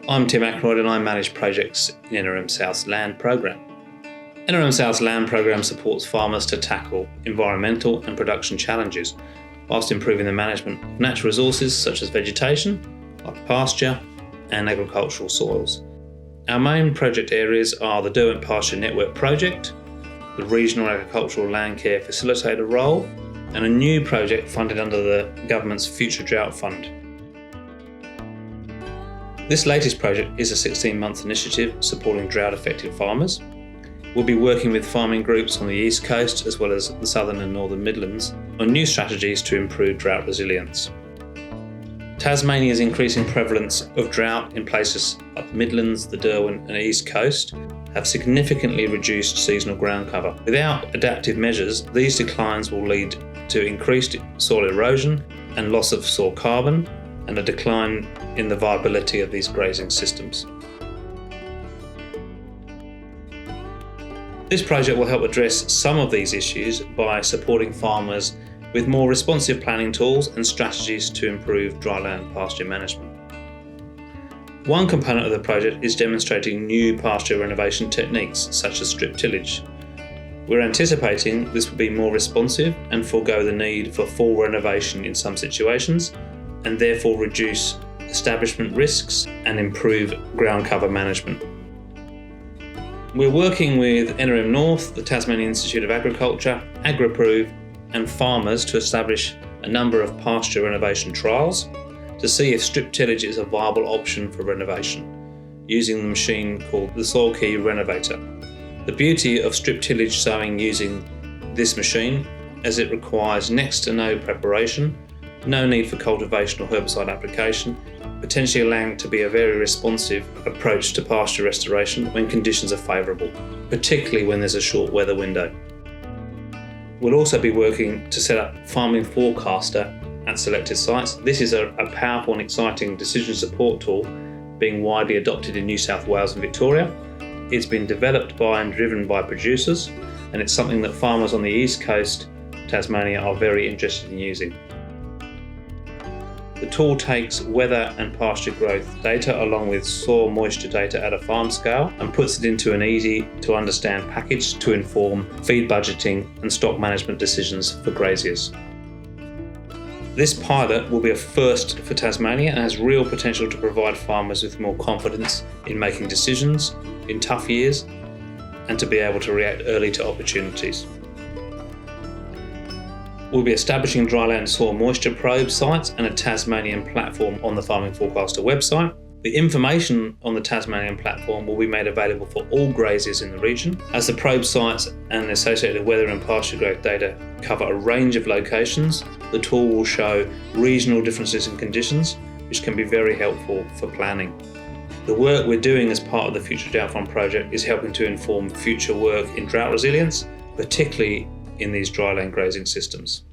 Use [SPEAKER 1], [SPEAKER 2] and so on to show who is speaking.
[SPEAKER 1] I'm Tim Ackroyd and I manage projects in NRM South's land program. NRM South's land program supports farmers to tackle environmental and production challenges whilst improving the management of natural resources such as vegetation, like pasture, and agricultural soils. Our main project areas are the Drought Pasture Network project, the Regional Agricultural Land Care Facilitator role, and a new project funded under the government's Future Drought Fund. This latest project is a 16-month initiative supporting drought-affected farmers. We'll be working with farming groups on the East Coast as well as the Southern and Northern Midlands on new strategies to improve drought resilience. Tasmania's increasing prevalence of drought in places like the Midlands, the Derwent and East Coast have significantly reduced seasonal ground cover. Without adaptive measures, these declines will lead to increased soil erosion and loss of soil carbon, and a decline in the viability of these grazing systems. This project will help address some of these issues by supporting farmers with more responsive planning tools and strategies to improve dryland pasture management. One component of the project is demonstrating new pasture renovation techniques such as strip tillage. We're anticipating this will be more responsive and forego the need for full renovation in some situations, and therefore reduce establishment risks and improve ground cover management. We're working with NRM North, the Tasmanian Institute of Agriculture, AgriProve and farmers to establish a number of pasture renovation trials to see if strip tillage is a viable option for renovation, using the machine called the Soil Key Renovator. The beauty of strip tillage sowing using this machine is it requires next to no preparation, no need for cultivation or herbicide application, potentially allowing it to be a very responsive approach to pasture restoration when conditions are favourable, particularly when there's a short weather window. We'll also be working to set up Farming Forecaster at selected sites. This is a powerful and exciting decision support tool being widely adopted in New South Wales and Victoria. It's been developed by and driven by producers, and it's something that farmers on the East Coast, Tasmania, are very interested in using. The tool takes weather and pasture growth data along with soil moisture data at a farm scale and puts it into an easy to understand package to inform feed budgeting and stock management decisions for graziers. This pilot will be a first for Tasmania and has real potential to provide farmers with more confidence in making decisions in tough years and to be able to react early to opportunities. We'll be establishing dryland soil moisture probe sites and a Tasmanian platform on the Farming Forecaster website. The information on the Tasmanian platform will be made available for all graziers in the region. As the probe sites and the associated weather and pasture growth data cover a range of locations, the tool will show regional differences in conditions, which can be very helpful for planning. The work we're doing as part of the Future Drought Fund project is helping to inform future work in drought resilience, particularly in these dryland grazing systems.